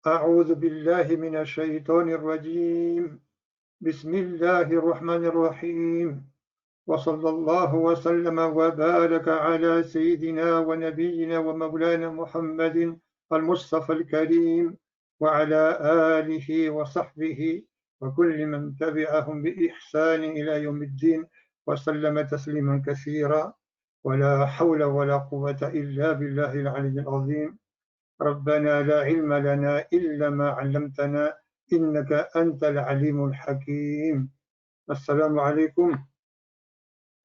أعوذ بالله من الشيطان الرجيم بسم الله الرحمن الرحيم وصلى الله وسلم وبارك على سيدنا ونبينا ومولانا محمد المصطفى الكريم وعلى آله وصحبه وكل من تبعهم بإحسان إلى يوم الدين وسلم تسليما كثيرا ولا حول ولا قوة إلا بالله العلي العظيم. ربنا لا علم لنا إلا ما علمتنا إنك أنت العليم الحكيم. السلام عليكم.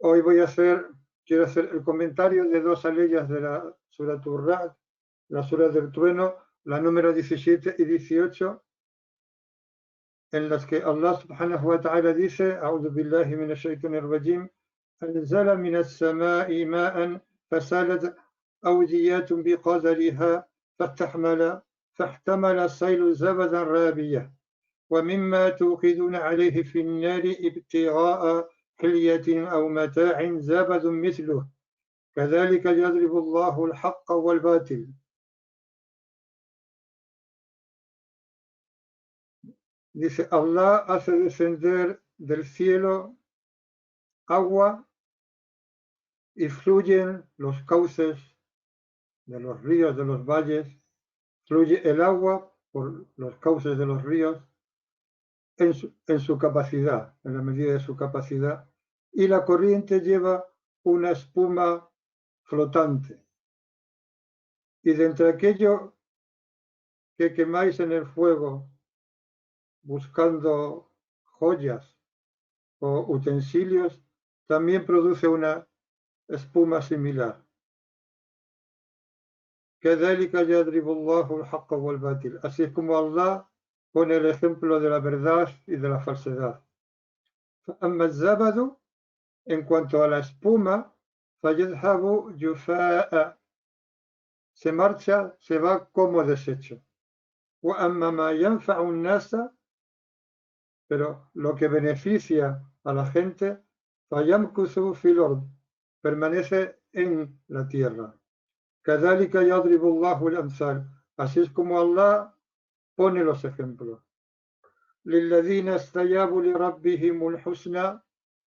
Hoy quiero hacer el comentario de dos aleyas de la Sura Ar-Ra'd, la Sura del Trueno, la número 17 y 18, en las que Allah subhanahu wa ta'ala dice: A'udhu billahi minash shaitanir rajim, anzala minas sama'i ma'an fasalat awdiyatun biqadariha فاحتمل السيل زبدا رابية ومما توقدون عليه في النار ابتغاء حلية أو متاع زبد مثله كذلك يضرب الله الحق والباطل. Dice, Allah hace descender del cielo agua y fluyen los cauces de los ríos, de los valles, fluye el agua por los cauces de los ríos en su capacidad, en la medida de su capacidad, y la corriente lleva una espuma flotante. Y de entre aquello que quemáis en el fuego buscando joyas o utensilios, también produce una espuma similar. Así es como Allah pone el ejemplo de la verdad y de la falsedad. En cuanto a la espuma, se marcha, se va como desecho. Pero lo que beneficia a la gente, permanece en la tierra. Así es como Allah pone los ejemplos.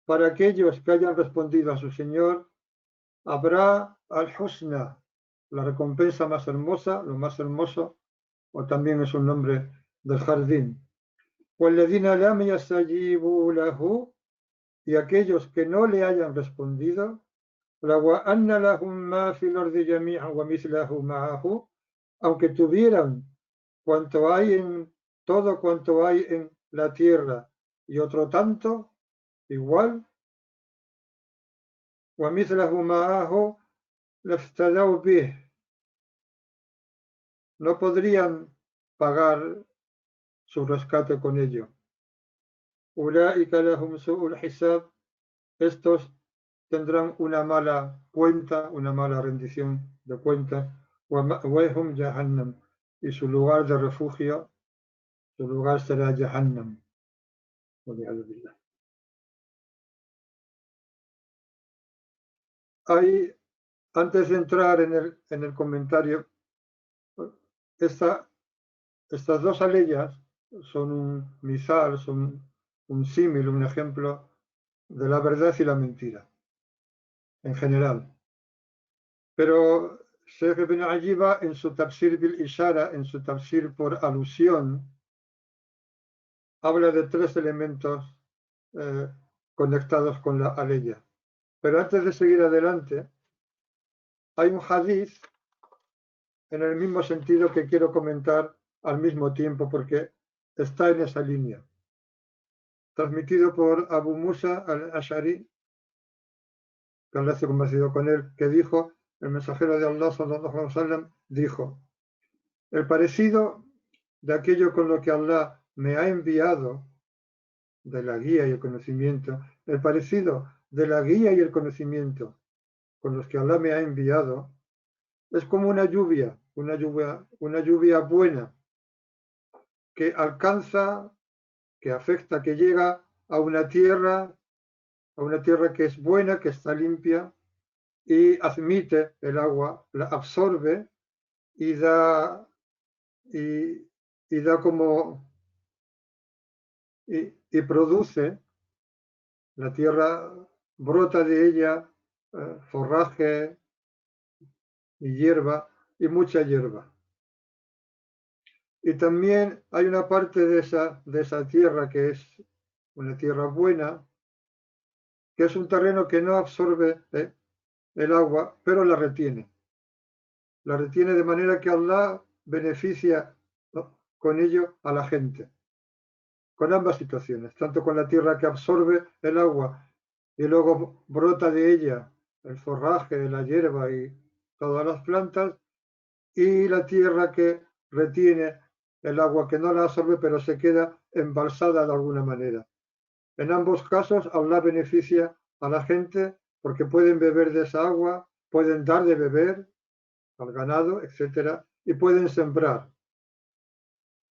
Para aquellos que hayan respondido a su Señor, habrá al-husna, la recompensa más hermosa, lo más hermoso, o también es un nombre del jardín. Y aquellos que no le hayan respondido, aunque tuvieran cuanto hay en todo cuanto hay en la tierra y otro tanto, igual, no podrían pagar su rescate con ello. Estos tendrán una mala cuenta, una mala rendición de cuentas, y su lugar de refugio, su lugar será Jahannam. Ahí, antes de entrar en el comentario, estas dos aleyas son un misal, son un símil, un ejemplo de la verdad y la mentira, en general. Pero Sheikh Ibn Ajiba, en su tafsir bil ishara, en su tafsir por alusión, habla de tres elementos conectados con la aleya. Pero antes de seguir adelante, hay un hadith en el mismo sentido que quiero comentar al mismo tiempo porque está en esa línea. Transmitido por Abu Musa al-Ash'ari, que Allah se ha convencido con él, que dijo, el mensajero de Allah sallallahu alaihi wasallam dijo: el parecido de aquello con lo que Allah me ha enviado, de la guía y el conocimiento, el parecido de la guía y el conocimiento con los que Allah me ha enviado, es como una lluvia buena que alcanza, que afecta, que llega a una tierra que es buena, que está limpia y admite el agua, la absorbe y y da como y produce, la tierra brota de ella forraje y hierba y mucha hierba. Y también hay una parte de esa tierra que es una tierra buena, que es un terreno que no absorbe el agua, pero la retiene. La retiene de manera que Allah beneficia, ¿no?, con ello a la gente, con ambas situaciones, tanto con la tierra que absorbe el agua y luego brota de ella el forraje, la hierba y todas las plantas, y la tierra que retiene el agua, que no la absorbe, pero se queda embalsada de alguna manera. En ambos casos, Allah beneficia a la gente porque pueden beber de esa agua, pueden dar de beber al ganado, etcétera, y pueden sembrar.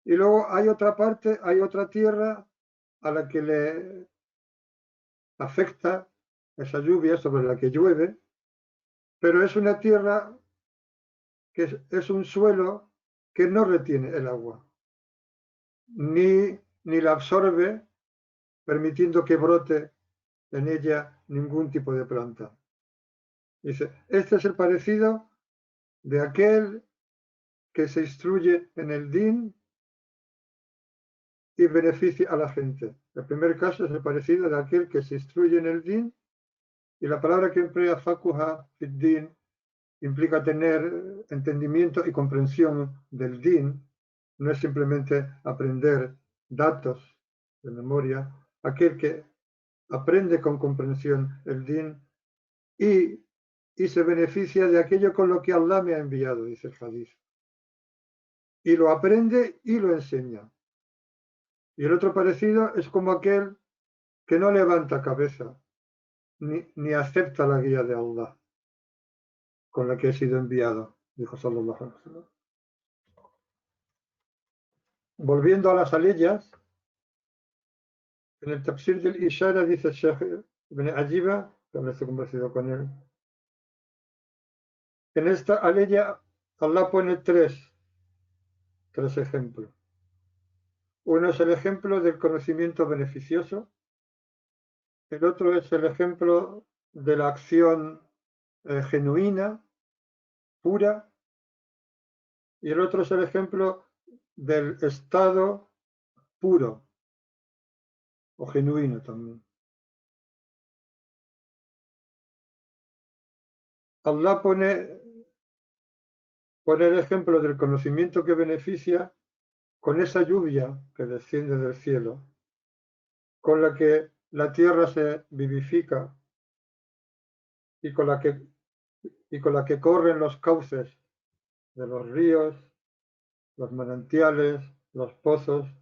Y luego hay otra parte, hay otra tierra a la que le afecta esa lluvia sobre la que llueve, pero es una tierra que es un suelo que no retiene el agua, ni la absorbe, permitiendo que brote en ella ningún tipo de planta. Dice, este es el parecido de aquel que se instruye en el din y beneficia a la gente. El primer caso es el parecido de aquel que se instruye en el din, y la palabra que emplea fakuha fid din implica tener entendimiento y comprensión del din, no es simplemente aprender datos de memoria. Aquel que aprende con comprensión el din y, y se beneficia de aquello con lo que Allah me ha enviado, dice el hadith. Y lo aprende y lo enseña. Y el otro parecido es como aquel que no levanta cabeza ni acepta la guía de Allah con la que he sido enviado, dijo sallallahu alaihi wasallam. Volviendo a las aleyas, en el tafsir del Ishara dice el Sheikh Ibn Ajiba, que habré conversado con él, en esta aleya Allah pone tres ejemplos. Uno es el ejemplo del conocimiento beneficioso, el otro es el ejemplo de la acción genuina, pura, y el otro es el ejemplo del estado puro o genuino también. Allah pone el ejemplo del conocimiento que beneficia con esa lluvia que desciende del cielo, con la que la tierra se vivifica y con la que corren los cauces de los ríos, los manantiales, los pozos,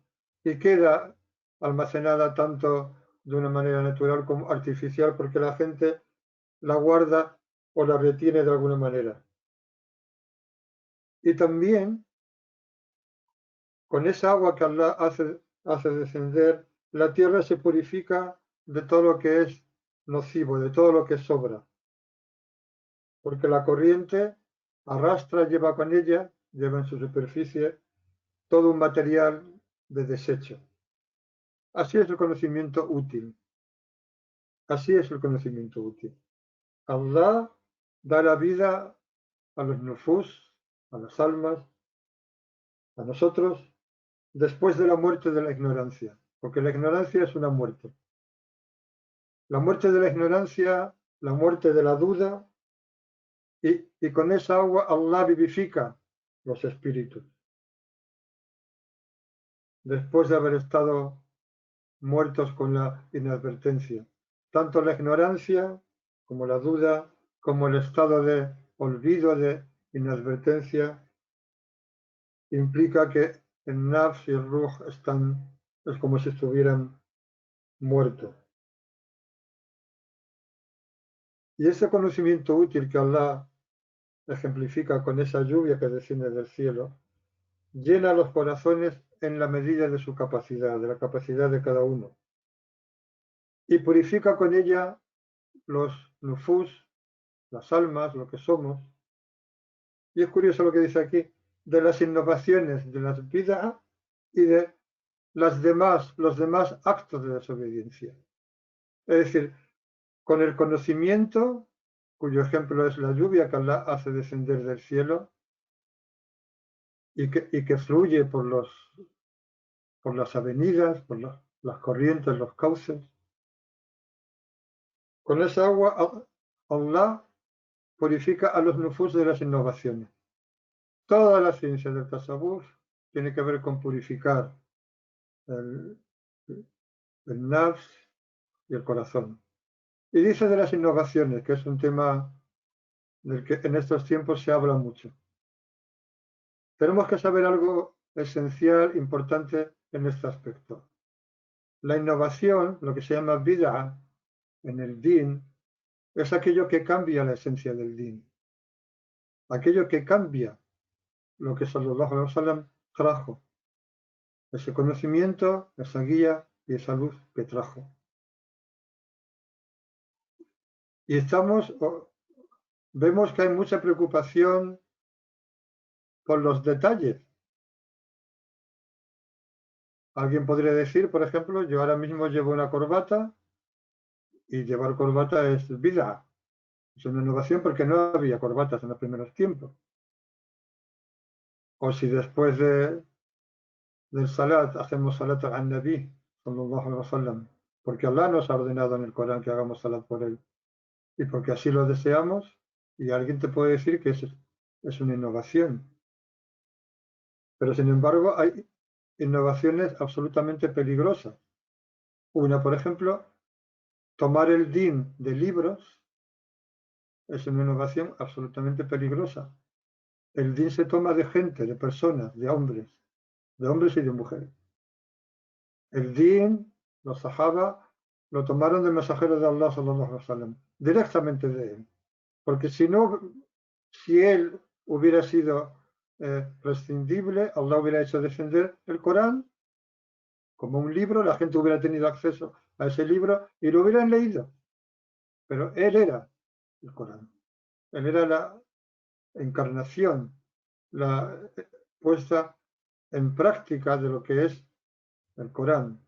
y queda almacenada tanto de una manera natural como artificial, porque la gente la guarda o la retiene de alguna manera. Y también con esa agua que Allah hace descender, la tierra se purifica de todo lo que es nocivo, de todo lo que sobra, porque la corriente arrastra, lleva con ella, lleva en su superficie todo un material de desecho. Así es el conocimiento útil. Así es el conocimiento útil. Allah da la vida a los nufus, a las almas, a nosotros, después de la muerte de la ignorancia, porque la ignorancia es una muerte. La muerte de la ignorancia, la muerte de la duda, y con esa agua Allah vivifica los espíritus, después de haber estado muertos con la inadvertencia. Tanto la ignorancia como la duda, como el estado de olvido, de inadvertencia, implica que el nafs y el ruh es como si estuvieran muertos. Y ese conocimiento útil que Allah ejemplifica con esa lluvia que desciende del cielo, llena los corazones en la medida de su capacidad, de la capacidad de cada uno, y purifica con ella los nufus, las almas, lo que somos. Y es curioso lo que dice aquí, de las innovaciones de las bid'ah y de los demás actos de desobediencia. Es decir, con el conocimiento, cuyo ejemplo es la lluvia que Allah hace descender del cielo y que fluye por las avenidas, por las corrientes, los cauces. Con esa agua, Allah purifica a los nufus de las innovaciones. Toda la ciencia del tasawwuf tiene que ver con purificar el, el nafs y el corazón. Y dice de las innovaciones, que es un tema del que en estos tiempos se habla mucho. Tenemos que saber algo esencial, importante en este aspecto. La innovación, lo que se llama bid'a en el din, es aquello que cambia la esencia del din. Aquello que cambia lo que Sallallahu Alaihi Wasallam trajo. Ese conocimiento, esa guía y esa luz que trajo. Y vemos que hay mucha preocupación por los detalles. Alguien podría decir, por ejemplo, yo ahora mismo llevo una corbata y llevar corbata es bid'a. Es una innovación porque no había corbatas en los primeros tiempos. O si después del salat hacemos salat al Nabi, sallallahu alaihi wasallam, porque Allah nos ha ordenado en el Corán que hagamos salat por él. Y porque así lo deseamos, y alguien te puede decir que es una innovación. Pero sin embargo hay innovaciones absolutamente peligrosas. Una, por ejemplo, tomar el din de libros es una innovación absolutamente peligrosa. El din se toma de gente, de personas, de hombres y de mujeres. El din, los sahaba, lo tomaron del mensajero de Allah, sallallahu alaihi wasallam, directamente de él. Porque si él hubiera sido prescindible, Allah hubiera hecho descender el Corán como un libro, la gente hubiera tenido acceso a ese libro y lo hubieran leído. Pero él era el Corán. Él era la encarnación, la puesta en práctica de lo que es el Corán.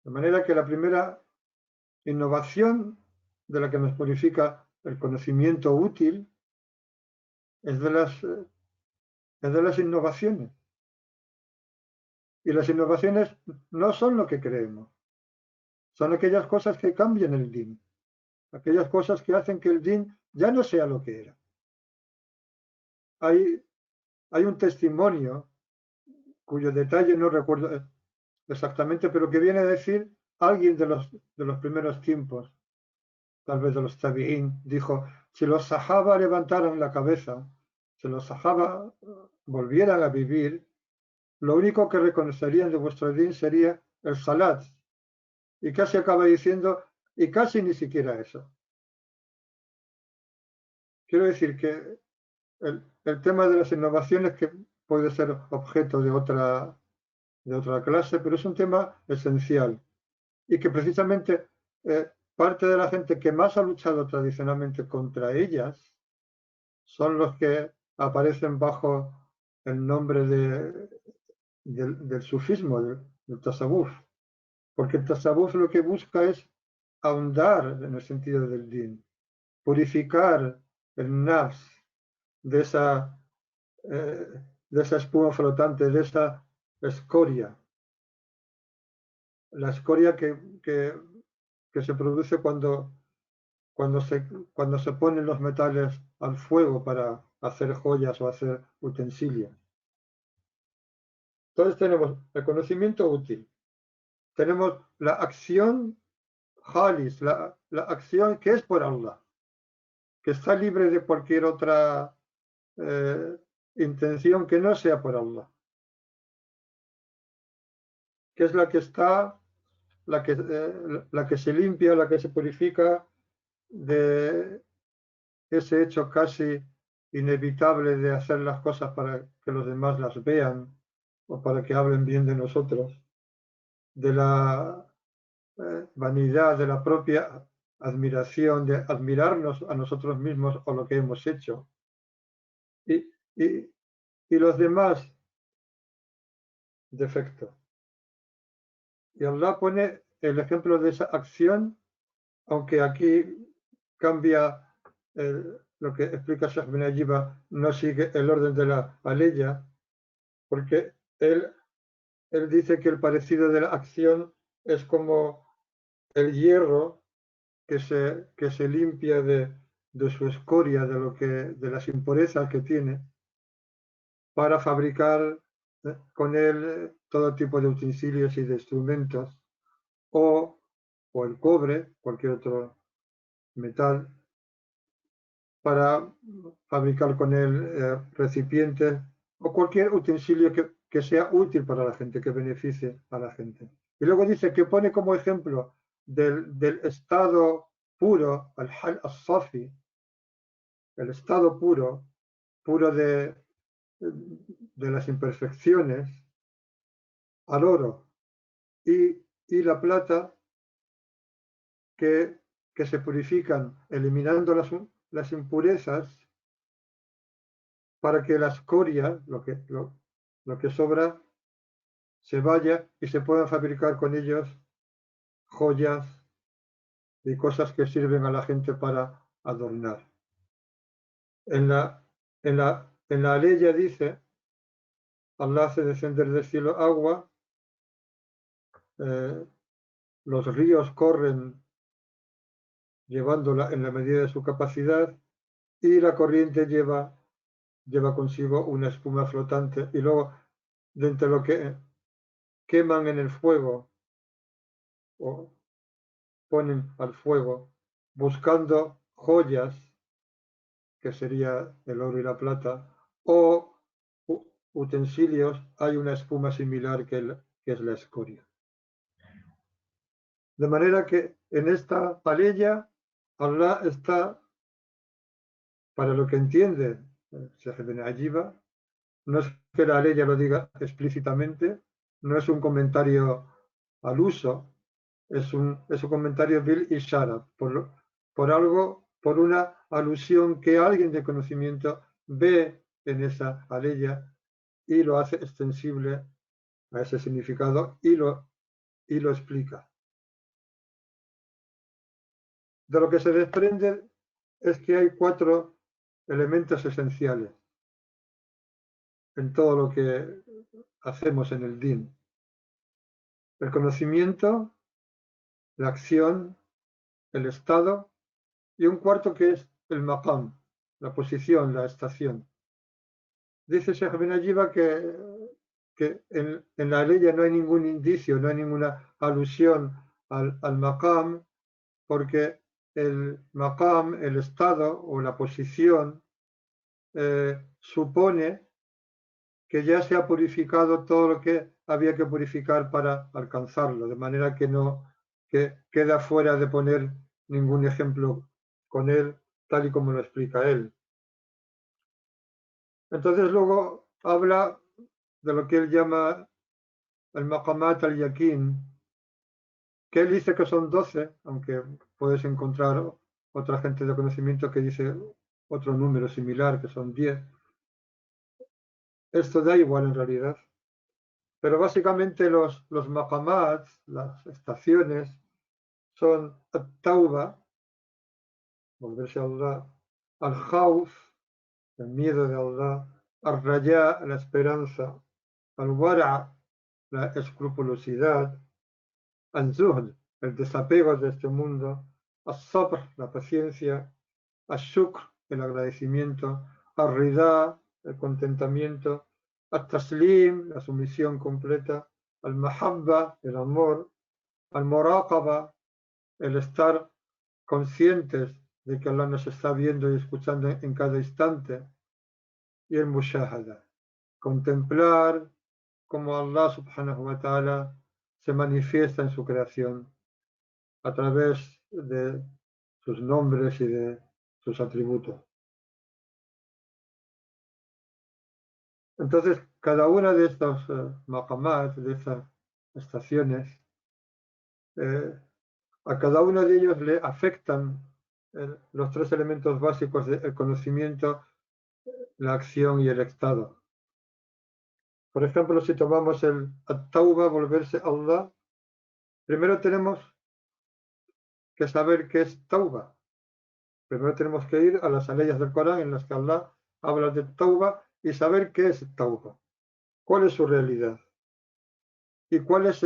De manera que la primera innovación de la que nos purifica el conocimiento útil es de las innovaciones. Y las innovaciones no son lo que creemos, son aquellas cosas que cambian el din, aquellas cosas que hacen que el din ya no sea lo que era. Hay un testimonio cuyo detalle no recuerdo exactamente, pero que viene a decir alguien de los primeros tiempos, tal vez de los tabi'ín, dijo, si los sahaba levantaran la cabeza, si los sahaba volvieran a vivir, lo único que reconocerían de vuestro din sería el salat. Y casi acaba diciendo, y casi ni siquiera eso. Quiero decir que el tema de las innovaciones que puede ser objeto de otra clase, pero es un tema esencial y que precisamente parte de la gente que más ha luchado tradicionalmente contra ellas son los que aparecen bajo el nombre del sufismo, del tasawwuf, porque el tasawwuf lo que busca es ahondar en el sentido del din, purificar el nafs de eh, de esa espuma flotante, de esa escoria, la escoria que se produce cuando cuando se ponen los metales al fuego para hacer joyas o hacer utensilios. Entonces tenemos el conocimiento útil, tenemos la acción Halis, la acción que es por Allah, que está libre de cualquier otra intención que no sea por Allah, que es la que está, la que se limpia, la que se purifica de ese hecho casi inevitable de hacer las cosas para que los demás las vean o para que hablen bien de nosotros, de la vanidad, de la propia admiración, de admirarnos a nosotros mismos o lo que hemos hecho. Y, y, y los demás defecto. Y Allah pone el ejemplo de esa acción, aunque aquí cambia lo que explica Sheikh Ben Ayiba, no sigue el orden de la aleya, porque él dice que el parecido de la acción es como el hierro que se limpia de su escoria, de las impurezas que tiene, para fabricar con él todo tipo de utensilios y de instrumentos, o, o el cobre, cualquier otro metal, para fabricar con él recipientes o cualquier utensilio que sea útil para la gente, que beneficie a la gente. Y luego dice que pone como ejemplo del estado puro, al hal as-safi, el estado puro, puro de las imperfecciones, al oro y la plata que, que se purifican eliminando las impurezas para que la escoria, lo que sobra, se vaya y se puedan fabricar con ellos joyas y cosas que sirven a la gente para adornar. En la ley ya dice, Allah hace descender del cielo agua, eh, los ríos corren llevándola en la medida de su capacidad y la corriente lleva consigo una espuma flotante y luego de entre lo que queman en el fuego o ponen al fuego buscando joyas, que sería el oro y la plata, o utensilios, hay una espuma similar que es la escoria. De manera que en esta palella Allah está, para lo que entiende Sheikh Ben Ayiba, no es que la ley lo diga explícitamente, no es un comentario al uso, es un comentario bil ishara, por algo, por una alusión que alguien de conocimiento ve en esa aleya y lo hace extensible a ese significado y lo explica. De lo que se desprende es que hay 4 elementos esenciales en todo lo que hacemos en el din. El conocimiento, la acción, el estado y un cuarto que es el maqam, la posición, la estación. Dice Sheikh Ben Ayiba que en la ley no hay ningún indicio, no hay ninguna alusión al maqam, porque el maqam, el estado o la posición, supone que ya se ha purificado todo lo que había que purificar para alcanzarlo, de manera que no que queda fuera de poner ningún ejemplo con él, tal y como lo explica él. Entonces luego habla de lo que él llama el maqamat al-yakin, que él dice que son 12, aunque puedes encontrar otra gente de conocimiento que dice otro número similar, que son 10. Esto da igual en realidad. Pero básicamente los maqamat, las estaciones, son al-tauba, volverse a Allah, al-khawf, el miedo de Allah, al-raya, la esperanza, al-wara, la escrupulosidad, al-zuhd, el desapego de este mundo, al-sabr, la paciencia, al-shukr, el agradecimiento, al-rida, el contentamiento, al-taslim, la sumisión completa, al-mahabba, el amor, al-muraqaba, el estar conscientes de que Allah nos está viendo y escuchando en cada instante, y el mushahada, contemplar cómo Allah subhanahu wa ta'ala se manifiesta en su creación a través de sus nombres y de sus atributos. Entonces, cada una de estos maqamat, de estas estaciones, a cada uno de ellos le afectan los 3 elementos básicos del conocimiento, la acción y el estado. Por ejemplo, si tomamos el at-tauba, volverse a Allah, primero tenemos que saber qué es tauba. Primero tenemos que ir a las leyes del Corán en las que Allah habla de tauba y saber qué es tauba, cuál es su realidad y cuál es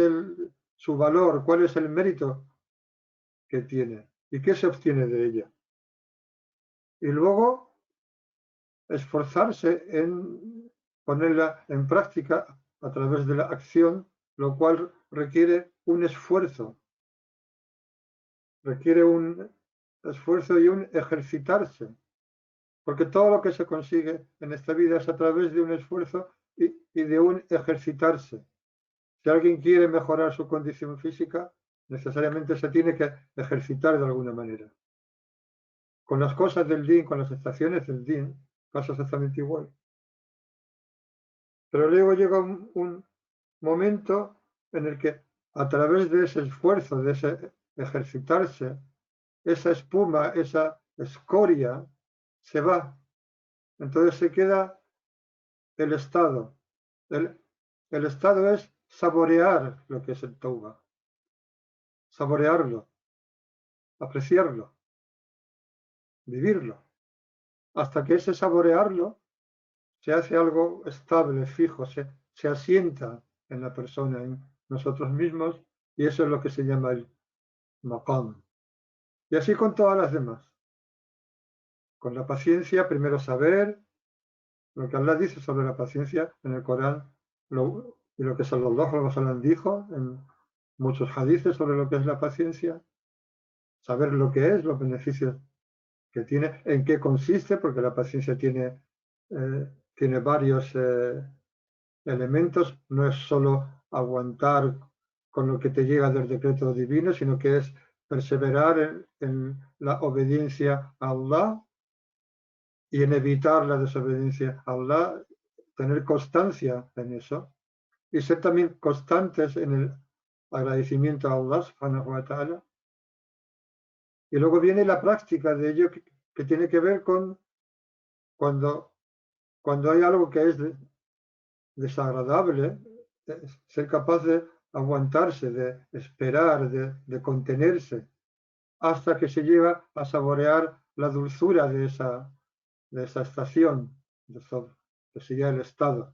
su valor, cuál es el mérito que tiene y qué se obtiene de ella. Y luego esforzarse en ponerla en práctica a través de la acción, lo cual requiere un esfuerzo y un ejercitarse, porque todo lo que se consigue en esta vida es a través de un esfuerzo y de un ejercitarse. Si alguien quiere mejorar su condición física, necesariamente se tiene que ejercitar de alguna manera. Con las cosas del din, con las estaciones del din, pasa exactamente igual. Pero luego llega un momento en el que a través de ese esfuerzo, de ese ejercitarse, esa espuma, esa escoria, se va. Entonces se queda el estado. El estado es saborear lo que es el tauba, saborearlo, apreciarlo, vivirlo, hasta que ese saborearlo se hace algo estable, fijo, se asienta en la persona, en nosotros mismos, y eso es lo que se llama el maqam. Y así con todas las demás. Con la paciencia, primero saber lo que Allah dice sobre la paciencia en el Corán y lo que Sallallahu Alaihi Wasallam dijo en muchos hadices sobre lo que es la paciencia, saber lo que es, los beneficios que tiene, en qué consiste, porque la paciencia tiene varios elementos, no es solo aguantar con lo que te llega del decreto divino, sino que es perseverar en la obediencia a Allah y en evitar la desobediencia a Allah, tener constancia en eso y ser también constantes en el agradecimiento a Allah subhanahu wa ta'ala. Y luego viene la práctica de ello que tiene que ver con cuando, cuando hay algo que es desagradable, ser capaz de aguantarse, de esperar, de contenerse, hasta que se llega a saborear la dulzura de esa estación, que sería el estado.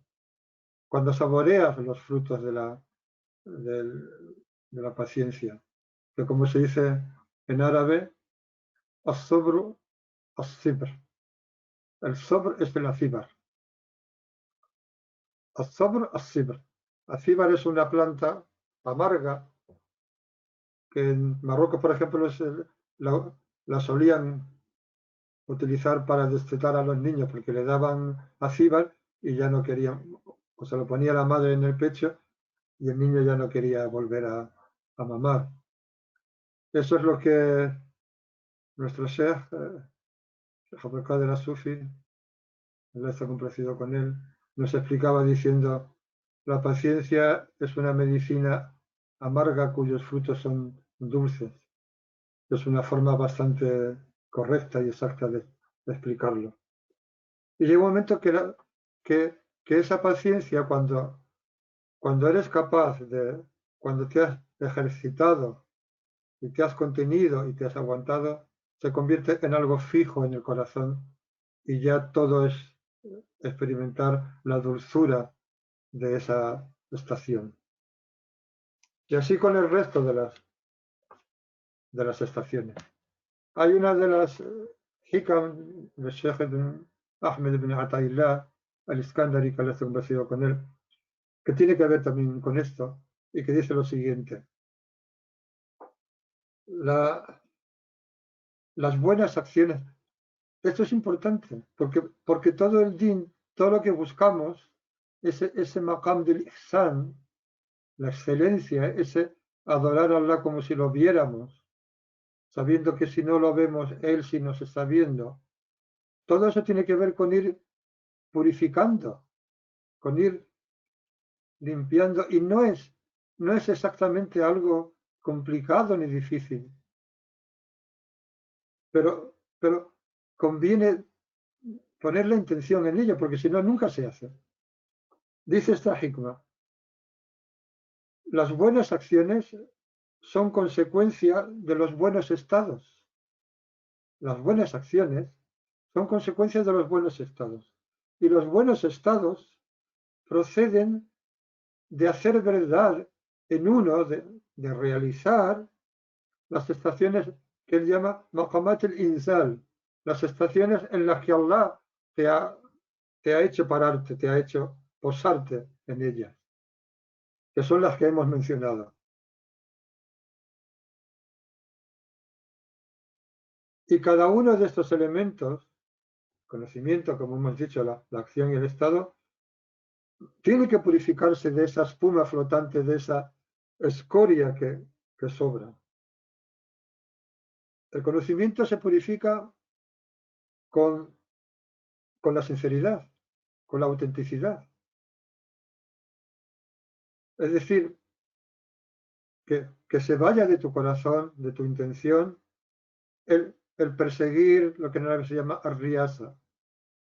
Cuando saboreas los frutos de la paciencia, que como se dice en árabe, as-sabru as-sibr. El sabr es el acibar. As-sabr as-sibr. Acíbar es una planta amarga que en Marruecos, por ejemplo, la solían utilizar para destetar a los niños porque le daban acíbar y ya no querían, o se lo ponía la madre en el pecho y el niño ya no quería volver a mamar. Eso es lo que nuestro Sheikh, Abdul Qadir As-Sufi, Allah está complacido con él, nos explicaba diciendo: la paciencia es una medicina amarga cuyos frutos son dulces. Es una forma bastante correcta y exacta de explicarlo. Y llega un momento que esa paciencia, cuando eres capaz cuando te has ejercitado y te has contenido y te has aguantado, se convierte en algo fijo en el corazón y ya todo es experimentar la dulzura de esa estación. Y así con el resto de las estaciones. Hay una de las hikam del Sheikh Ahmed ibn Ata'illah al-Iskandari, que le hace convencido con él, que tiene que ver también con esto y que dice lo siguiente: las buenas acciones. Esto es importante porque todo el din, todo lo que buscamos, ese maqam del ihsan, la excelencia, ese adorar a Allah como si lo viéramos, sabiendo que si no lo vemos, Él sí nos está viendo. Todo eso tiene que ver con ir purificando, con ir limpiando, y no es exactamente algo complicado ni difícil, pero conviene poner la intención en ello, porque si no, nunca se hace. Dice esta hikmah, las buenas acciones son consecuencia de los buenos estados. Las buenas acciones son consecuencias de los buenos estados. Y los buenos estados proceden de hacer verdad en uno, de realizar las estaciones que él llama maqamat al-inzal, las estaciones en las que Allah te ha hecho pararte, te ha hecho posarte en ellas, que son las que hemos mencionado. Y cada uno de estos elementos, conocimiento, como hemos dicho, la acción y el estado, tiene que purificarse de esa espuma flotante, de esa escoria que sobra. El conocimiento se purifica con, con la sinceridad, con la autenticidad. Es decir, que se vaya de tu corazón, de tu intención, el perseguir lo que en árabe se llama arriasa,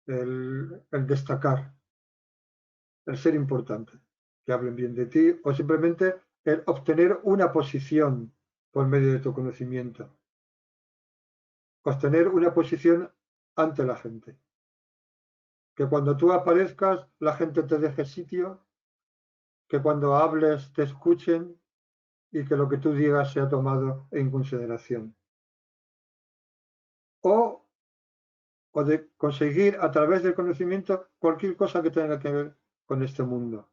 el destacar, el ser importante, que hablen bien de ti, o simplemente el obtener una posición por medio de tu conocimiento, obtener una posición ante la gente. Que cuando tú aparezcas la gente te deje sitio, que cuando hables te escuchen y que lo que tú digas sea tomado en consideración. O de conseguir a través del conocimiento cualquier cosa que tenga que ver con este mundo.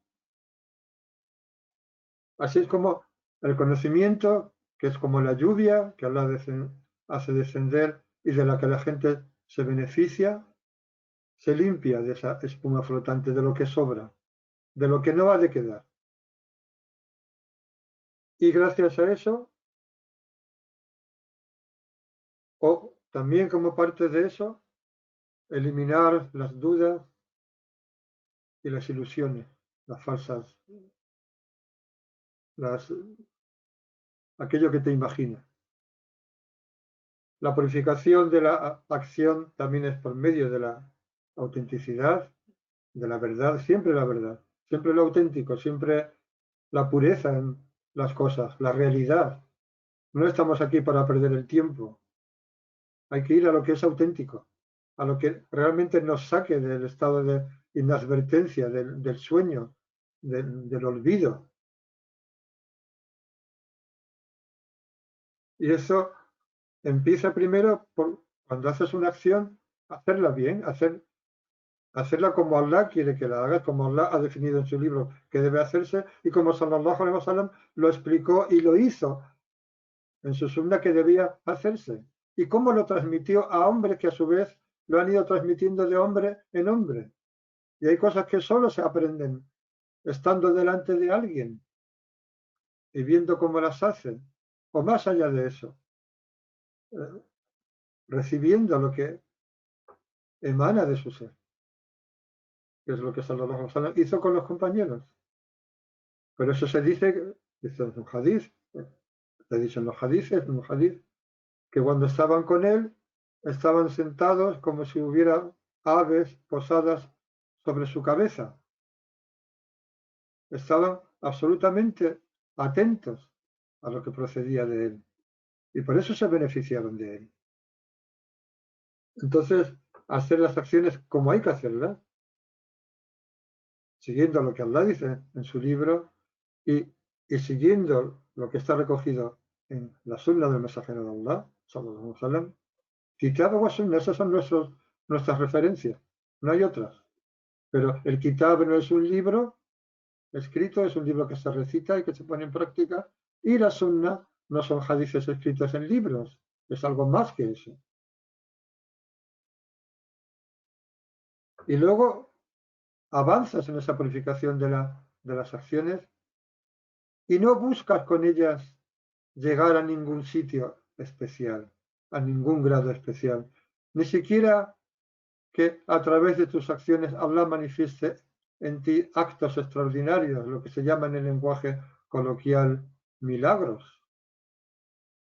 Así es como el conocimiento, que es como la lluvia que Allah hace descender y de la que la gente se beneficia, se limpia de esa espuma flotante, de lo que sobra, de lo que no ha de quedar. Y gracias a eso, o también como parte de eso, eliminar las dudas y las ilusiones, las falsas, aquello que te imaginas. La purificación de la acción también es por medio de la autenticidad, de la verdad, siempre lo auténtico, siempre la pureza en las cosas, la realidad. No estamos aquí para perder el tiempo. Hay que ir a lo que es auténtico, a lo que realmente nos saque del estado de inadvertencia, del sueño, del olvido. Y eso empieza primero por cuando haces una acción, hacerla bien, hacerla como Allah quiere que la hagas, como Allah ha definido en su libro que debe hacerse y como Sallallahu Alaihi Wasallam lo explicó y lo hizo en su sunna que debía hacerse. Y cómo lo transmitió a hombres que a su vez lo han ido transmitiendo de hombre en hombre. Y hay cosas que solo se aprenden estando delante de alguien y viendo cómo las hacen. O más allá de eso, eh, recibiendo lo que emana de su ser, que es lo que Sallallahu Alaihi Wasallam hizo con los compañeros. Pero eso se dice en un hadith, se dice en los hadiths, en un hadith, que cuando estaban con él, estaban sentados como si hubiera aves posadas sobre su cabeza. Estaban absolutamente atentos a lo que procedía de él. Y por eso se beneficiaron de él. Entonces, hacer las acciones como hay que hacerlas, siguiendo lo que Allah dice en su libro y siguiendo lo que está recogido en la sunna del mensajero de Allah, sallallahu alaihi wasallam, Kitab wa sunna, esas son nuestras referencias, no hay otras. Pero el Kitab no es un libro escrito, es un libro que se recita y que se pone en práctica, y la sunna no son hadices escritos en libros, es algo más que eso. Y luego avanzas en esa purificación de las acciones y no buscas con ellas llegar a ningún sitio especial, a ningún grado especial, ni siquiera que a través de tus acciones Allah manifieste en ti actos extraordinarios, lo que se llama en el lenguaje coloquial milagros.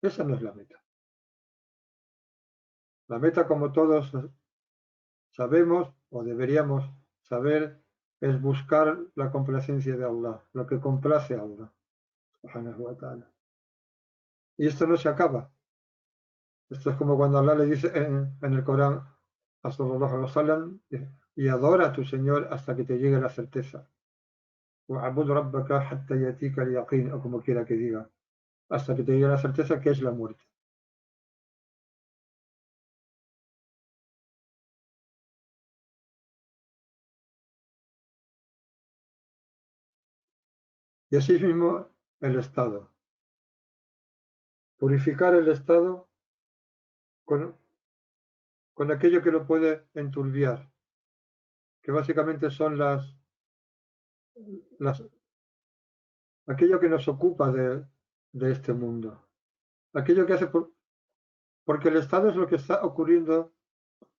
Esa no es la meta. La meta, como todos sabemos o deberíamos saber, es buscar la complacencia de Allah, lo que complace a Allah, subhanahu wa ta'ala. Y esto no se acaba. Esto es como cuando Allah le dice en el Corán a Sallallahu Alaihi Wasallam, y adora a tu Señor hasta que te llegue la certeza. وَاعْبُدْ رَبَّكَ حَتَّى يَأْتِيكَ الْيَقِينُ, o como quiera que diga, hasta que te llegue la certeza que es la muerte. Y así mismo el Estado. Purificar el Estado con, con aquello que lo puede enturbiar, que básicamente son las aquello que nos ocupa de este mundo. Aquello que hace porque el Estado es lo que está ocurriendo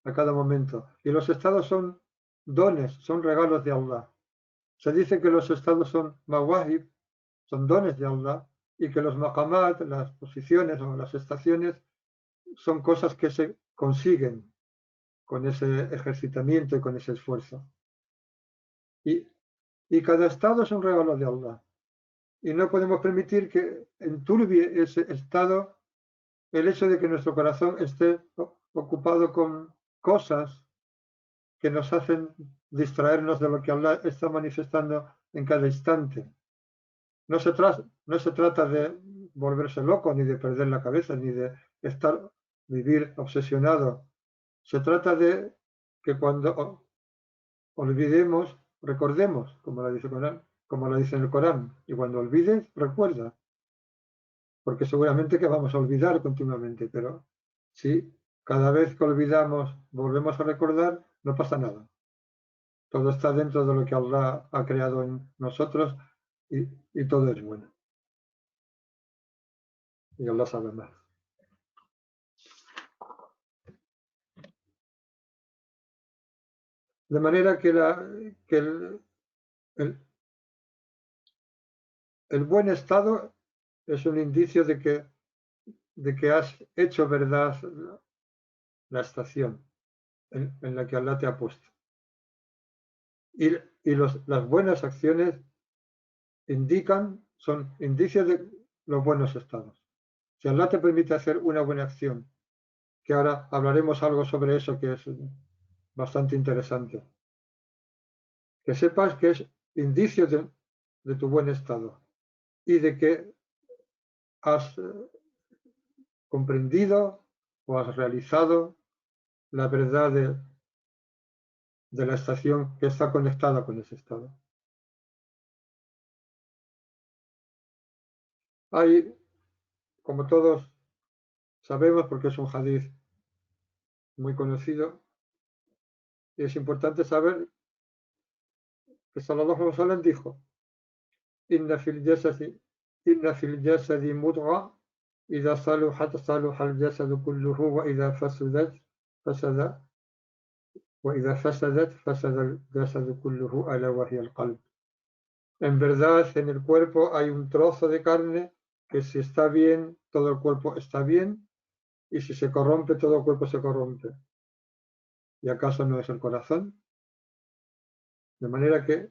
a cada momento. Y los estados son dones, son regalos de Allah. Se dice que los estados son mawahib, son dones de Allah, y que los maqamat, las posiciones o las estaciones, son cosas que se consiguen con ese ejercitamiento y con ese esfuerzo. Y, y cada estado es un regalo de Allah. Y no podemos permitir que enturbie ese estado el hecho de que nuestro corazón esté ocupado con cosas que nos hacen distraernos de lo que Allah está manifestando en cada instante. No se trata de volverse loco, ni de perder la cabeza, ni de vivir obsesionado. Se trata de que cuando olvidemos, recordemos, como lo dice en el Corán. Y cuando olvides, recuerda. Porque seguramente que vamos a olvidar continuamente, pero si cada vez que olvidamos volvemos a recordar, no pasa nada. Todo está dentro de lo que Allah ha creado en nosotros y todo es bueno. Y Allah sabe más. De manera que el, el buen estado es un indicio de que has hecho verdad la estación en la que Allah te ha puesto. Y las buenas acciones son indicios de los buenos estados. Si Allah te permite hacer una buena acción, que ahora hablaremos algo sobre eso que es bastante interesante, que sepas que es indicio de tu buen estado y de que has comprendido o has realizado la verdad de la estación que está conectada con ese estado. Hay, como todos sabemos, porque es un hadith muy conocido, y es importante saber que Sallallahu Alaihi Wasallam dijo: Inna fil jasadi mudgha, إذا صلحت صلح الجسد كله وإذا فسد الجسد كله ألا وهي القلب. En verdad, en el cuerpo hay un trozo de carne que si está bien, todo el cuerpo está bien, y si se corrompe, todo el cuerpo se corrompe. ¿Y acaso no es el corazón? De manera que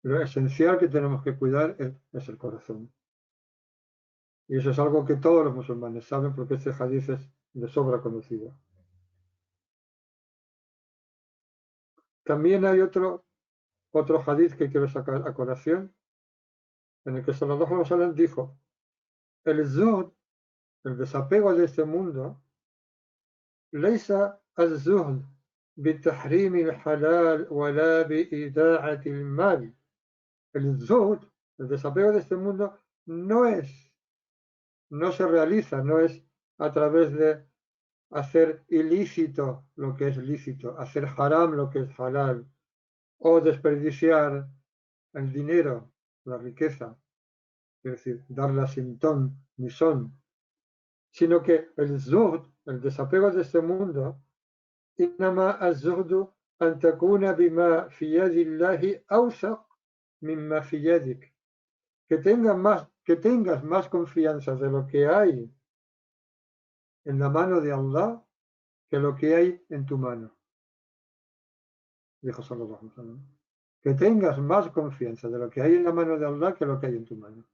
lo esencial que tenemos que cuidar es el corazón. Y eso es algo que todos los musulmanes saben porque este hadith es de sobra conocido. También hay otro hadith que quiero sacar a colación, en el que Sallallahu Alaihi Wasallam dijo: el zuhd, el desapego de este mundo, ليس الزهد بتحريم الحلال ولا بإيداعة المال. El zuhd, el desapego de este mundo, no se realiza, no es a través de hacer ilícito lo que es lícito, hacer haram lo que es halal, o desperdiciar el dinero, la riqueza, es decir, darla sin ton ni son, sino que el zuhd, el desapego de este mundo, إنما الزهد أن تكون بما في يد الله أوثق مما في يدك. Que tengas más confianza de lo que hay en la mano de Allah que lo que hay en tu mano. dijo Sallallahu Alaihi Wasallam, que tengas más confianza de lo que hay en la mano de Allah que lo que hay en tu mano.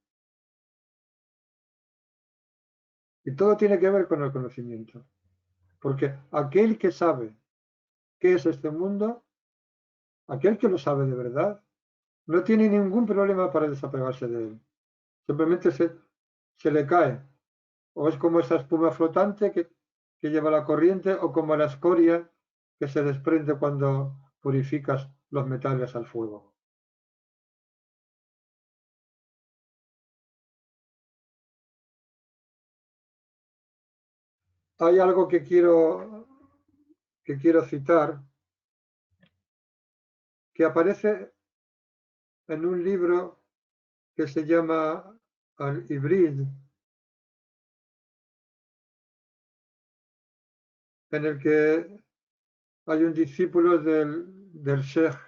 Y todo tiene que ver con el conocimiento. Porque aquel que sabe qué es este mundo, aquel que lo sabe de verdad, no tiene ningún problema para desapegarse de él. Simplemente se le cae. O es como esa espuma flotante que lleva la corriente, o como la escoria que se desprende cuando purificas los metales al fuego. Hay algo que quiero citar, que aparece en un libro que se llama Al-Ibrid, en el que hay un discípulo del Sheikh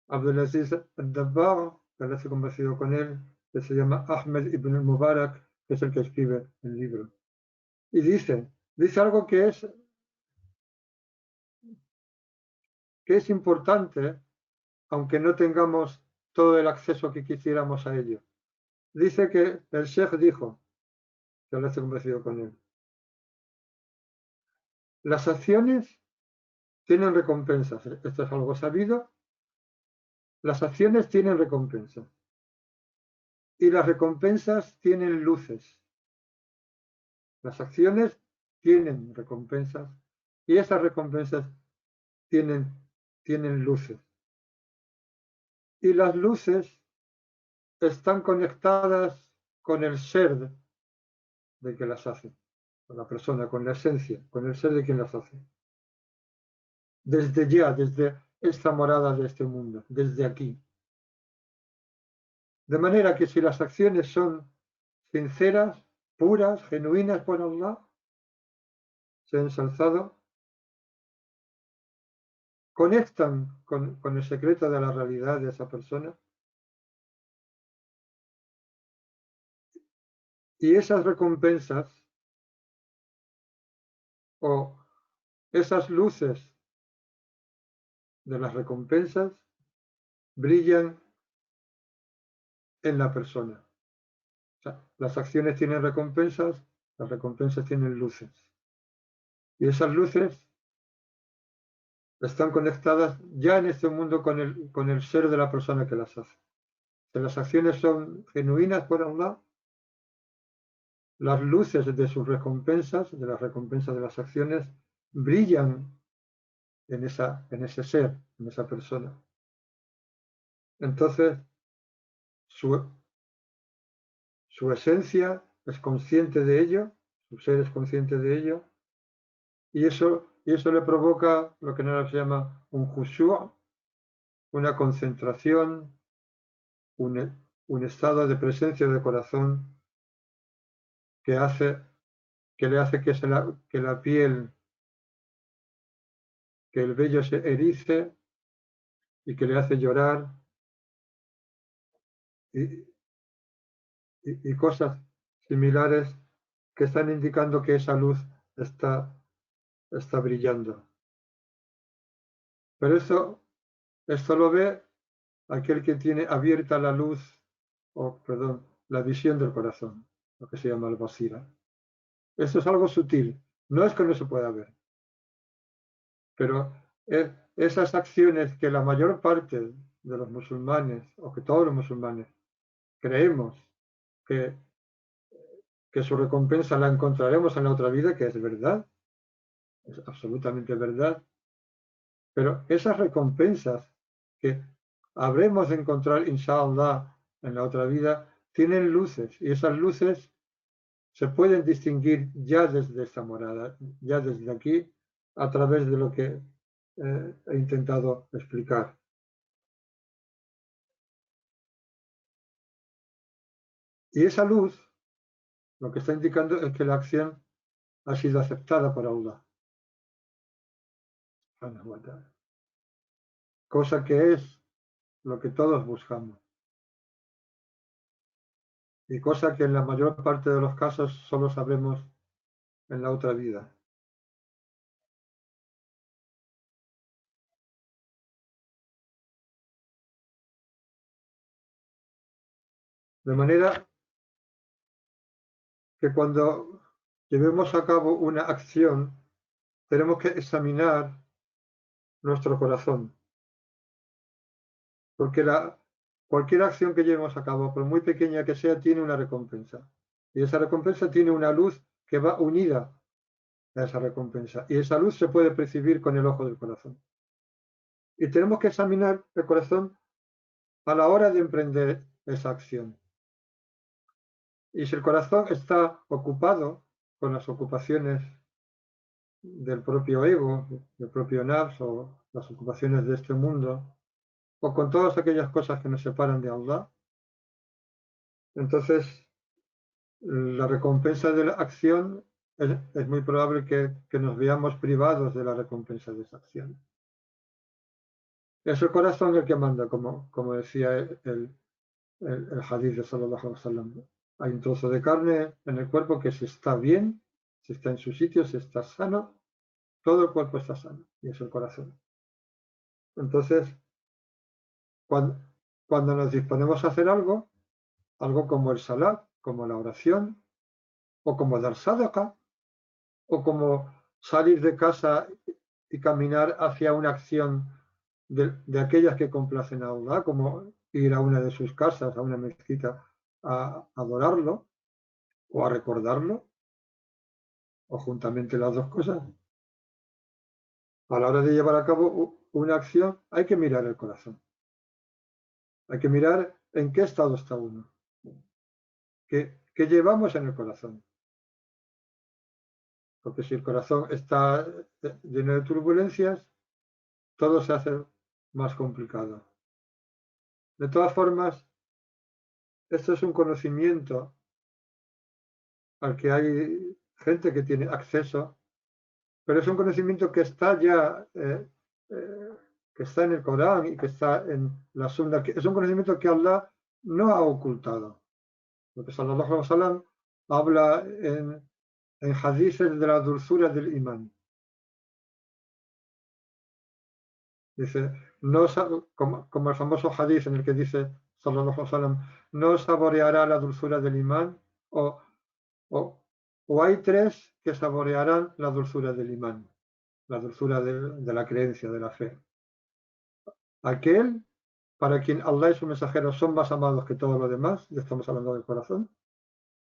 Abdulaziz al-Dabbar, que ahora se ha conocido con él, que se llama Ahmed ibn al-Mubarak, que es el que escribe el libro. Y dice algo que es importante, aunque no tengamos todo el acceso que quisiéramos a ello. Dice que el Sheikh dijo, que ahora se ha conocido con él, las acciones tienen recompensas. Esto es algo sabido. Las acciones tienen recompensas. Y las recompensas tienen luces. Las acciones tienen recompensas y esas recompensas tienen, tienen luces. Y las luces están conectadas con el ser de que las hace, con la persona, con la esencia, con el ser de quien las hace. Desde ya, desde esta morada de este mundo, desde aquí. De manera que si las acciones son sinceras, puras, genuinas por Allah, se ha ensalzado, conectan con el secreto de la realidad de esa persona, y esas recompensas o esas luces de las recompensas brillan en la persona. O sea, las acciones tienen recompensas, las recompensas tienen luces. Y esas luces están conectadas ya en este mundo con el ser de la persona que las hace. Si las acciones son genuinas por Allah, las luces de sus recompensas, de las recompensas de las acciones, brillan en ese ser, en esa persona. Entonces, su, su esencia es consciente de ello, su ser es consciente de ello, y eso le provoca lo que ahora se llama un khushu', una concentración, un estado de presencia de corazón que hace que le hace que la piel, que el vello se erice y que le hace llorar y, y cosas similares que están indicando que esa luz está brillando. Pero esto lo ve aquel que tiene abierta la luz, o perdón, la visión del corazón, lo que se llama el basira. Esto es algo sutil, no es que no se pueda ver, pero esas acciones que la mayor parte de los musulmanes, o que todos los musulmanes, creemos que, que su recompensa la encontraremos en la otra vida, que es verdad, es absolutamente verdad, pero esas recompensas que habremos de encontrar, inshallah, en la otra vida, tienen luces, y esas luces se pueden distinguir ya desde esta morada, ya desde aquí, a través de lo que he intentado explicar. Y esa luz lo que está indicando es que la acción ha sido aceptada por Allah, cosa que es lo que todos buscamos, y cosa que en la mayor parte de los casos solo sabremos en la otra vida. De manera que cuando llevemos a cabo una acción, tenemos que examinar nuestro corazón, porque cualquier acción que llevemos a cabo, por muy pequeña que sea, tiene una recompensa. Y esa recompensa tiene una luz que va unida a esa recompensa. Y esa luz se puede percibir con el ojo del corazón. Y tenemos que examinar el corazón a la hora de emprender esa acción. Y si el corazón está ocupado con las ocupaciones del propio ego, del propio nafs o las ocupaciones de este mundo, o con todas aquellas cosas que nos separan de Allah, entonces la recompensa de la acción es muy probable que nos veamos privados de la recompensa de esa acción. Es el corazón el que manda, como decía el hadith de Sallallahu Alaihi Wasallam. Hay un trozo de carne en el cuerpo que si está bien, si está en su sitio, si está sano, todo el cuerpo está sano, y es el corazón. Entonces, cuando nos disponemos a hacer algo como el salat, como la oración, o como dar sadaqa, o como salir de casa y caminar hacia una acción de aquellas que complacen a Allah, como ir a una de sus casas, a una mezquita, a adorarlo o a recordarlo, o juntamente las dos cosas. A la hora de llevar a cabo una acción hay que mirar el corazón. Hay que mirar en qué estado está uno. ¿Qué llevamos en el corazón? Porque si el corazón está lleno de turbulencias, todo se hace más complicado. De todas formas, esto es un conocimiento al que hay gente que tiene acceso, pero es un conocimiento que está ya, que está en el Corán y que está en la Sunna, que es un conocimiento que Allah no ha ocultado. Porque Sallallahu Alaihi Wasallam habla en hadices de la dulzura del imán. Dice, no, como el famoso hadith en el que dice Sallallahu Alaihi Wasallam, no saboreará la dulzura del imán, o, o hay tres que saborearán la dulzura del imán, la dulzura de la creencia, de la fe. Aquel para quien Allah y su mensajero son más amados que todo lo demás, ya estamos hablando del corazón,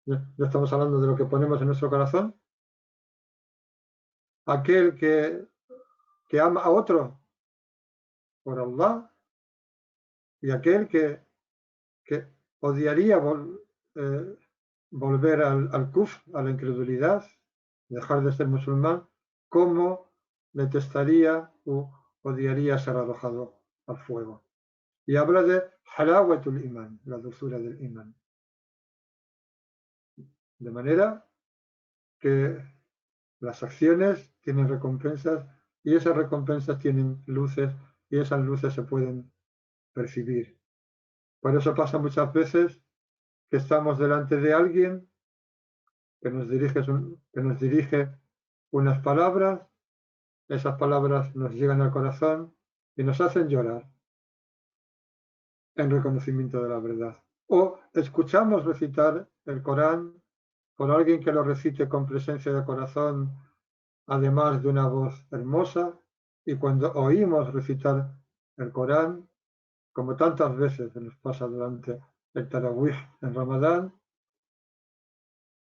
ya estamos hablando de lo que ponemos en nuestro corazón. Aquel que ama a otro por Allah, y aquel que odiaría volver al kufr, a la incredulidad, dejar de ser musulmán, como detestaría o odiaría ser arrojado al fuego. Y habla de halawatul iman, la dulzura del imán. De manera que las acciones tienen recompensas y esas recompensas tienen luces y esas luces se pueden percibir. Por eso pasa muchas veces que estamos delante de alguien que nos dirige unas palabras, esas palabras nos llegan al corazón y nos hacen llorar en reconocimiento de la verdad. O escuchamos recitar el Corán por alguien que lo recite con presencia de corazón, además de una voz hermosa, y cuando oímos recitar el Corán, como tantas veces nos pasa durante el Tarawih en Ramadán,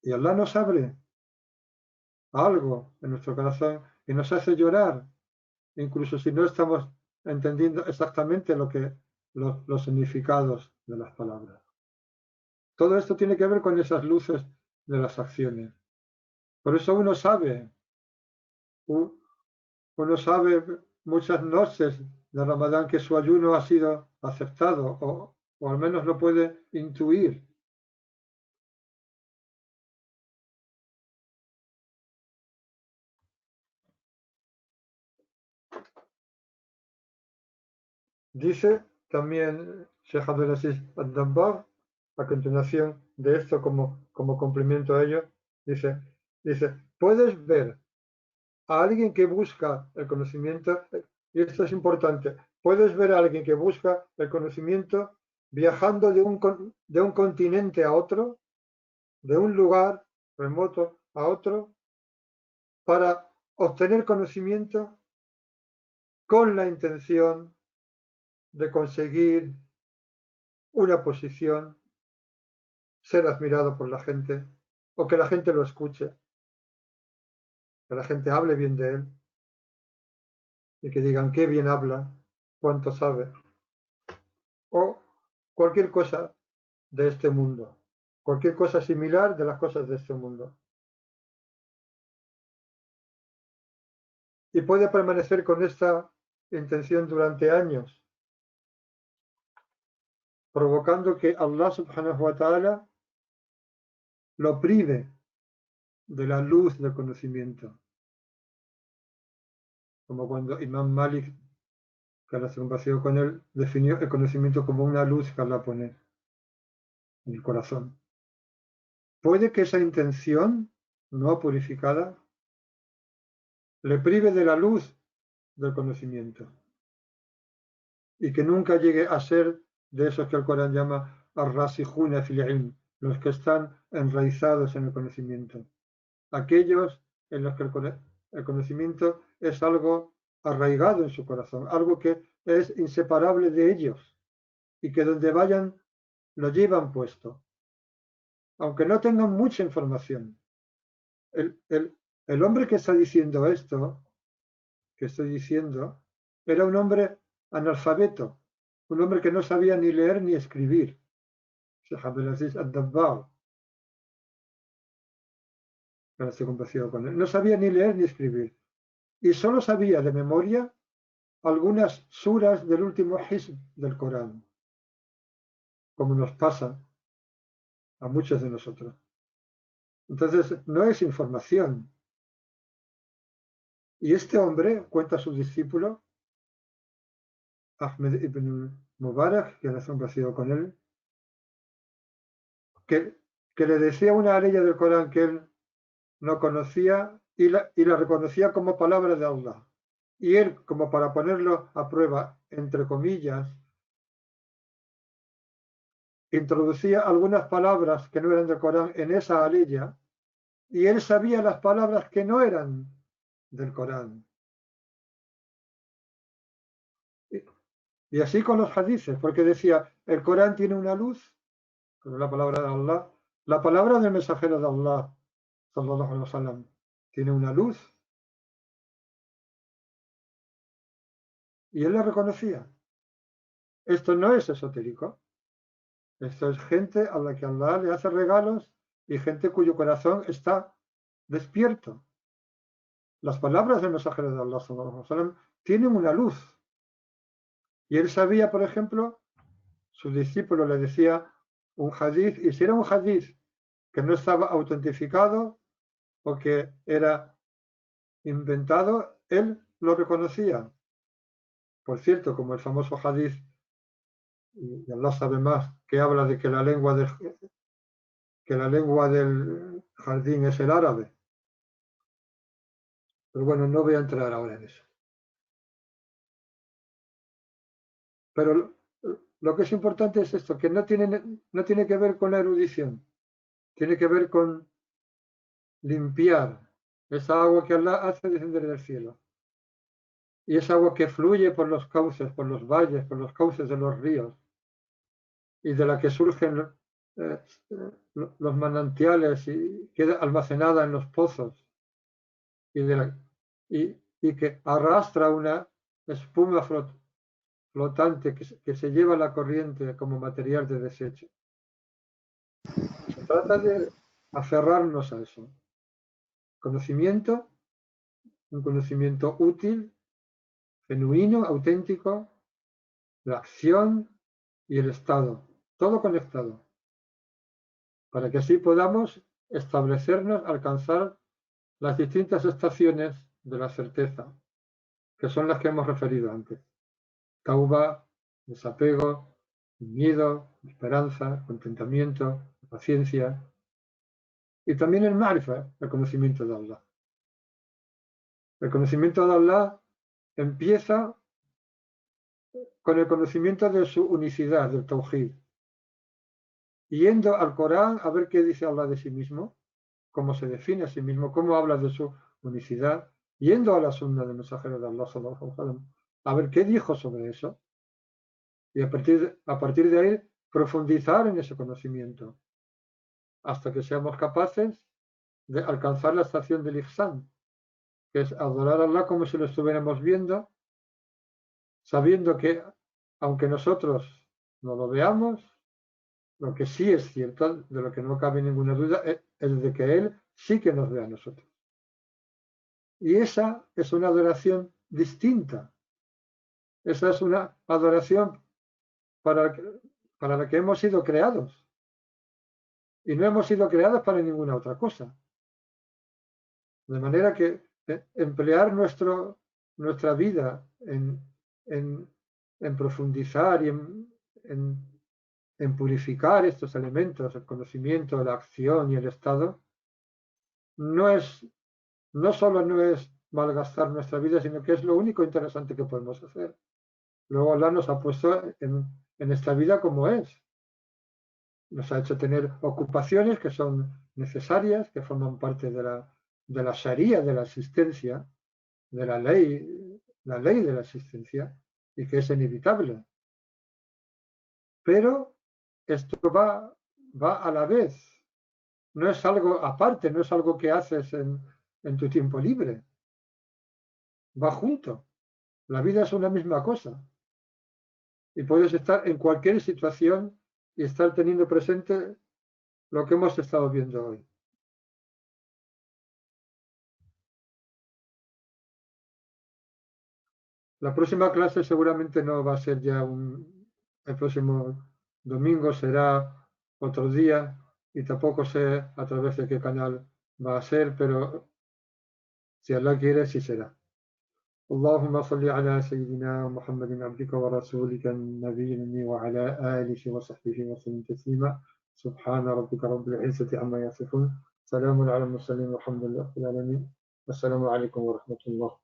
y Allah nos abre algo en nuestro corazón y nos hace llorar, incluso si no estamos entendiendo exactamente los significados de las palabras. Todo esto tiene que ver con esas luces de las acciones. Por eso uno sabe muchas noches de Ramadán que su ayuno ha sido aceptado o al menos lo puede intuir. Dice también Sheikh Abdelaziz Ad-Dabbar, a continuación de esto como complemento a ello, dice, puedes ver a alguien que busca el conocimiento, y esto es importante, puedes ver a alguien que busca el conocimiento viajando de un continente a otro, de un lugar remoto a otro, para obtener conocimiento con la intención de conseguir una posición, ser admirado por la gente, o que la gente lo escuche, que la gente hable bien de él, y que digan qué bien habla, cuánto sabe, o cualquier cosa de este mundo, cualquier cosa similar de las cosas de este mundo. Y puede permanecer con esta intención durante años, provocando que Allah subhanahu wa ta'ala lo prive de la luz del conocimiento. Como cuando Imam Malik, que Allah se compadeció con él, definió el conocimiento como una luz que Allah pone en el corazón. Puede que esa intención no purificada le prive de la luz del conocimiento y que nunca llegue a ser de esos que el Corán llama ar-rasijuna fil ilm, los que están enraizados en el conocimiento, aquellos en los que el conocimiento es algo arraigado en su corazón, algo que es inseparable de ellos y que donde vayan lo llevan puesto, aunque no tengan mucha información. El, el, el hombre que está diciendo esto, que estoy diciendo, era un hombre analfabeto, un hombre que no sabía ni leer ni escribir. Sheikh Abdulaziz ad-Dabbagh, que estoy complacido con él, no sabía ni leer ni escribir. Y solo sabía de memoria algunas suras del último hizb del Corán, como nos pasa a muchos de nosotros. Entonces, no es información. Y este hombre, cuenta a su discípulo, Ahmed ibn Mubarak, que nos ha complacido con él, que, que le decía una ley del Corán que él no conocía y la reconocía como palabra de Allah. Y él, como para ponerlo a prueba, entre comillas, introducía algunas palabras que no eran del Corán en esa aleya, y él sabía las palabras que no eran del Corán. Y así con los hadices, porque decía, el Corán tiene una luz, como la palabra de Allah, la palabra del mensajero de Allah, sallallahu alaihi wasallam, tiene una luz, y él la reconocía. Esto no es esotérico, esto es gente a la que Allah le hace regalos y gente cuyo corazón está despierto. Las palabras del mensajero de Allah, sallallahu alaihi wasallam, tienen una luz. Y él sabía, por ejemplo, su discípulo le decía un hadith, y si era un hadith que no estaba autentificado o que era inventado, él lo reconocía. Por cierto, como el famoso hadith, y Allah sabe más, que habla de que la lengua del jardín es el árabe. Pero bueno, no voy a entrar ahora en eso. Pero lo que es importante es esto, que no tiene que ver con la erudición, tiene que ver con limpiar esa agua que Allah hace descender del cielo. Y es agua que fluye por los cauces, por los valles, por los cauces de los ríos, y de la que surgen eh, los manantiales y queda almacenada en los pozos, y, y que arrastra una espuma flotante que se lleva la corriente como material de desecho. Se trata de aferrarnos a eso. Conocimiento, un conocimiento útil, genuino, auténtico, la acción y el estado, todo conectado, para que así podamos establecernos, alcanzar las distintas estaciones de la certeza, que son las que hemos referido antes. Tauba, desapego, miedo, esperanza, contentamiento, paciencia, y también el Ma'rifa, el conocimiento de Allah. El conocimiento de Allah empieza con el conocimiento de su unicidad, del Tawhid, yendo al Corán a ver qué dice Allah de sí mismo, cómo se define a sí mismo, cómo habla de su unicidad, yendo a la sunna del mensajero de Allah, sallallahu alaihi wasallam, a ver qué dijo sobre eso, y a partir de ahí profundizar en ese conocimiento, hasta que seamos capaces de alcanzar la estación del Ihsan, que es adorar a Allah como si lo estuviéramos viendo, sabiendo que, aunque nosotros no lo veamos, lo que sí es cierto, de lo que no cabe ninguna duda, es de que Él sí que nos ve a nosotros. Y esa es una adoración distinta. Esa es una adoración para, para la que hemos sido creados. Y no hemos sido creados para ninguna otra cosa. De manera que emplear nuestra vida en, en profundizar y en purificar estos elementos, el conocimiento, la acción y el estado, no es, no solo no es malgastar nuestra vida, sino que es lo único interesante que podemos hacer. Luego Allah nos ha puesto en esta vida como es. Nos ha hecho tener ocupaciones que son necesarias, que forman parte de la sharia, de la existencia, de la ley de la existencia, y que es inevitable. Pero esto va a la vez, no es algo aparte, no es algo que haces en tu tiempo libre, va junto. La vida es una misma cosa y puedes estar en cualquier situación y estar teniendo presente lo que hemos estado viendo hoy. La próxima clase seguramente no va a ser ya el próximo domingo, será otro día y tampoco sé a través de qué canal va a ser, pero si Allah quiere, sí será. اللهم صل على سيدنا محمد عبدك ورسولك النبي الأمي وعلى آله وصحبه وسلم تسليما سبحان ربك رب العزة عما يصفون سلام على المرسلين والحمد لله رب العالمين والسلام عليكم ورحمة الله